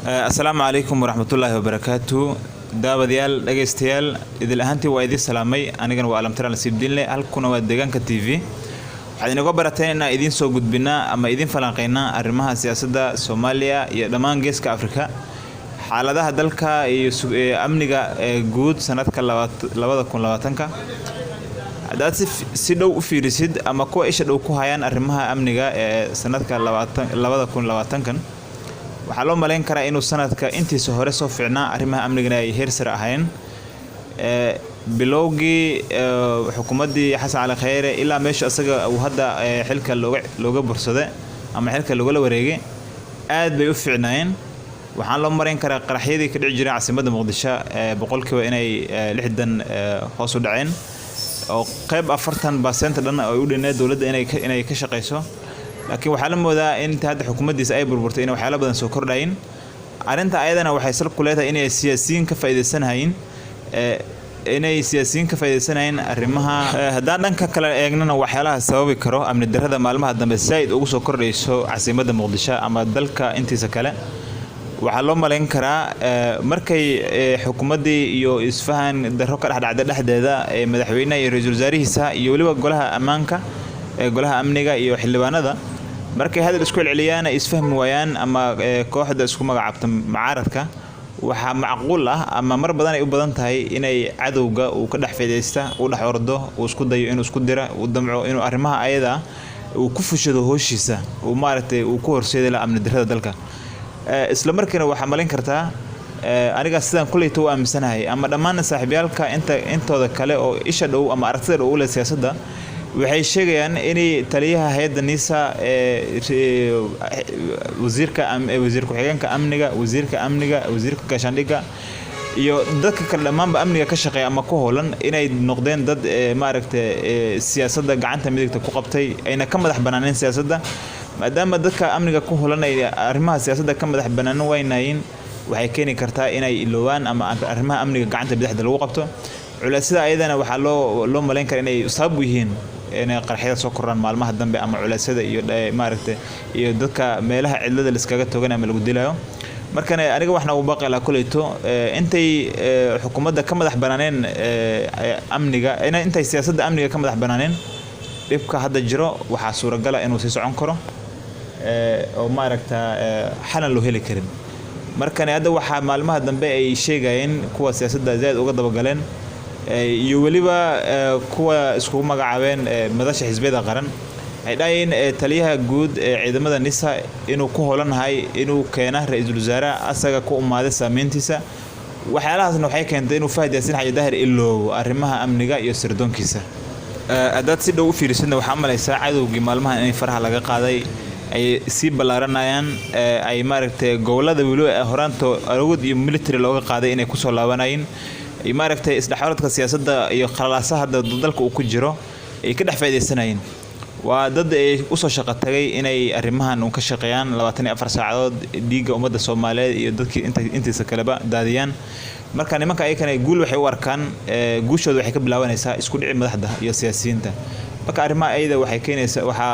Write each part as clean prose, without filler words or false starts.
السلام عليكم ورحمة الله وبركاته. daawadayaal dhageystayaal idil ahaantii waa idin salaamay anigana waa alamtara nasiib dinle halkuna waa deegaanka TV waxaan inaga barateen inaan idin soo gudbinaa ama idin falanqeynaa arrimaha siyaasadda Soomaaliya iyo dhammaan geeska Afrika xaaladaha dalka iyo amniga guud sanadka 2020 hadaad si dhow u fiirisid ama kuwa isha dhow ku hayaan arrimaha amniga sanadka 2020 waxaa loo maleyn karaa inuu sanadka intiisa hore soo fiicnaa arrimaha amniga ay heer sare ahayn bilowgii xukuumadii Xasan Ali Khayre ilaa meesha asaga uu hadda xilka looga bursaday ama xilka looga wareegay aad bay u fiicnaayeen waxaan loo mareyn karaa qaraxyadii ka dhici jiray caasimadda Muqdisho boqolkiiba inay 60 hoos u dhaceen oo qayb 40% dhan ay u dhinay dawladda inay ka shaqeyso laakiin waxa la moodaa in hadda xukuumaddiisa ay burburtay in waxyaalo badan soo kordhayn arinta ayadana waxay sal ku leedahay inay siyaasiyiin ka faa'iideysanayeen arrimaha haddaan dhanka kale eegnana waxyaalaha sababi karo amni darrada maalmaha dambe said ugu soo kordhayso caasimadda Muqdisho ama dalka intiisa kale waxaa loo maleyn karaa markay xukuumaddii iyo isfahan darro ka dhexdeeda madaxweynaha iyo ra'iisul wasaarihiisa iyo waliba golaha ammaanka golaha amniga iyo xildhibaanada markay hadal isku celceliyaan isfahmi waayaan ama kooxda isku magacaabta mucaaradka waxa macquul ah ama mar badan ay u badan tahay inay cadowga uu ka dhex faa'iideysta uu dhex ordo uu isku dayo inuu isku dira uu damco inuu arrimaha ayada uu ku fushado hooshiisa uu maartay uu ku horseeday amni darrada dalka isla markiina waxa malin kartaa aniga sidaan kuleyto u aaminsanahay ama dhammaan saaxiibyaalka intooda kale oo isha dhow ama aragtida u leh siyaasadda waxay sheegayaan in taliyaha hay'adda NISA wasiirka ku-xigeenka amniga wasiirka gaashaandhigga iyo dadka kale dhammaanba amniga ka shaqeeya ama ku hoolan inay noqdeen dad maaragtay siyaasadda gacanta midigta ku qabtay ayna ka madax banaaneen siyaasadda maadaama dadka amniga ku hoolan ay arrimaha siyaasadda ka madax banaan waynaayeen waxay keeni kartaa inay ilowaan ama arrimaha amniga gacanta bidixda lagu qabto culaysyada ayadana waxaa loo maleyn karaa inay sabab u yihiin inay qaraxyada soo koraan maalmaha dambe ama culeysyada iyo maaragtay iyo dadka meelaha cidlada la iskaga togan ama lagu dilayo markana aniga waxna u baaqay la kuleyto intay xukuumadda ka madax banaaneen amniga intay siyaasadda amniga ka madax banaaneen dhibka hadda jiro waxaa suuragal ah inuu sii socon karo oo maaragtay xalan loo heli karin markana hadda waxa maalmaha dambe ay sheegayeen kuwa siyaasadda zaid uga daba galeen iyo waliba kuwa isku magacaabeen madasha xisbiyada qaran ay dhaayeen taliyaha guud ee ciidamada NISA inuu ku holanahay inuu keena ra'iisul wasaare asaga ku umaaday saameyntiisa waxyaalahaasna waxay keentay inuu Fahad Yaasin Xaaji Daahir iloow arrimaha amniga iyo sirdoonkiisa dad si dhow u fiirsadna waxa malaysaa cadowgii maalmaha in faraha laga qaaday ay si balaaranayaan ay maaragtay gobolada waliba horaanto awood iyo military looga qaaday inay ku soo laabanayeen ay maaragtay isdhaxwaradka siyaasadda iyo khalaasaha dalka uu ku jiro ay ka dhex faa'iideysanayeen waa dad ay u soo shaqo tagay inay arrimahan uu ka shaqeeyaan 24 saacadood dhiiga ummadda Soomaaliyeed iyo dadkii intiisa kaleba daadiyaan marka nimanka ay kana guul waxay u arkaan guushooda waxay ka bilaabanaysaa isku dhici madaxda iyo siyaasiyiinta marka arrimaha ayda waxay keenaysaa waxa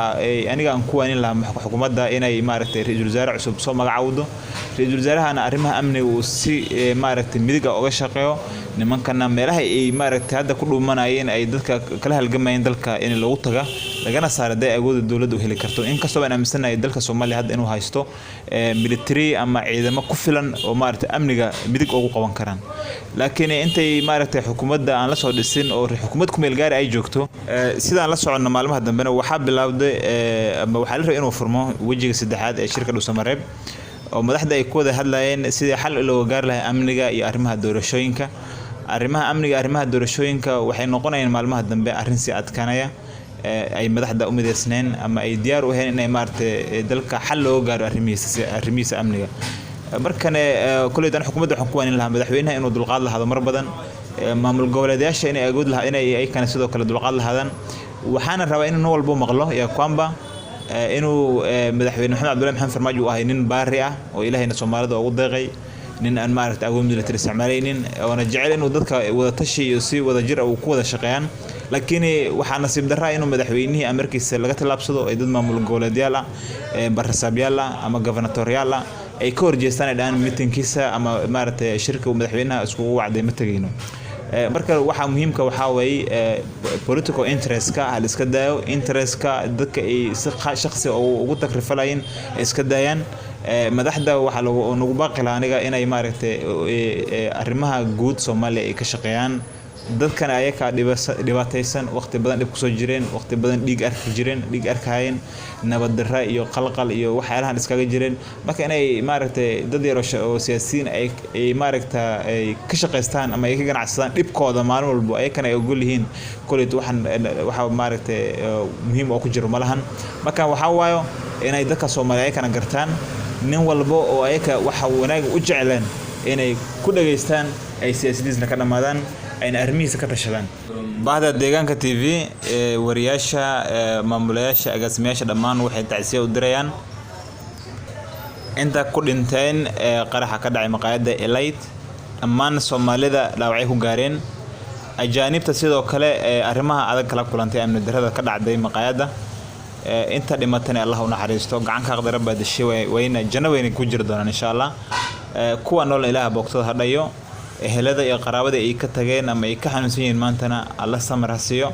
aniga aan ku waanin lahaa xukuumadda inay maaragtay ra'iisul wasaare cusub soo magacaawdo ra'iisul wasaarahana arrimaha amniga uu si maaragtay midiga uga shaqeeyo nimankana meelaha ay maaragtay hadda ku dhuumanayeen ay dadka kala halgamayeen dalka in lagu taga lagana saaraday awoodda dawladdu u heli karto inkastoo aan aaminsanahay dalka Soomaaliya hadda inuu haysto military ama ciidamo ku filan oo maaragtay amniga midig ugu qaban karaan laakiin intay maaragtay xukuumadda aan la soo dhisin oo xukuumad ku meel gaar ay joogto sidaan la socono maalmaha dambena waxa bilowday ama waxa la rabay inuu furmo wajiga saddexaad ee shirka Dhuusamareeb oo madaxda ay ku wada hadlayeen sidii xal loo gaar lahaa amniga iyo arrimaha doorashooyinka arrimaha doorashooyinka waxay noqonayaan maalmaha dambe arrin si adkaanaya ay madaxda u mideysneen ama ay diyaar u ahayn inay maartay dalka xal loo gaaro arrimihiisa amniga markana kullidan xukuumadda waxaan ku waanin lahaa madaxweynaha inuu dulqaad lahaado mar badan maamul goboleedayaasha inay awood lahaa inay ay kana sidoo kale dulqaad lahaadaan waxaana rabaa inuu walba maqlo ya kwamba inuu madaxweyne Maxamed Cabdullaahi Maxamed Farmaajo uu ahay nin baari ah oo ilaahayna Soomaalida ugu deeqay nin aan maaragtay awood military isticmaalaynin oo na jecel inuu dadka wada tashi iyo si wada jir ah ku wada shaqeeyaan laakiin waxa nasiib darro inuu madaxweynihii amarkiisa laga talaabsado ay dad maamul goboleedyaal ah barasaabyal ama governatorial ay ka horjeestaan dhan meetingkiisa ama maaragtay shirka madaxweynaha isku wacday ma tagayno marka waxa muhiimka waxa way political interest-ka hal iska daayo interest-ka dadka ay si shakhsi oo ugu takrifalayn iska daayaan madaxda waxa lagu baaqilaa aniga inay maaragtay arrimaha guud Soomaaliya ay ka shaqeeyaan dadkan ayaka dhibaataysan waqti badan dib ku soo jireen waqti badan dhiig arkayeen nabad darra iyo qalqal iyo waxyaalahan iskaga jireen marka inay maaragtay dad yar oo siyaasiyiin ay maaragtay ay ka shaqeystaan ama ay ka ganacsadaan dhibkooda maalin walba ayakana ay ogol yihiin kulid waxa maaragtay muhiim oo ku jiro malahan marka waxa waayo inay dadka Soomaaliyeed kana gartaan nin walba oo ayaka waxa wanaag u jeclaan inay ku dhageystaan ay siyaasiyiinta ka dhamaadaan ayna armihiisa ka tashadaan baahda deegaanka TV wariyaasha maamulayaasha agaasimayaasha dhammaan waxay tacsiyo u dirayaan inta ku dhinteen qaraxa ka dhacay maqaayadda Elite dhammaan Soomaalida dhaawacay ku gaareen ajaanibta sidoo kale arrimaha adag kala kulantay amni darrada ka dhacday maqaayadda inta dhimatana Allah u naxariisto gacan ka qadar baad shay wayna janno wayna ku jir doonaan insha Allah kuwa nool Ilaaha boqtooda hadhayo ehelada iyo qaraabada ay ka tageen ama ay ka xanuunsan yihiin maantana Allah samir hasiyo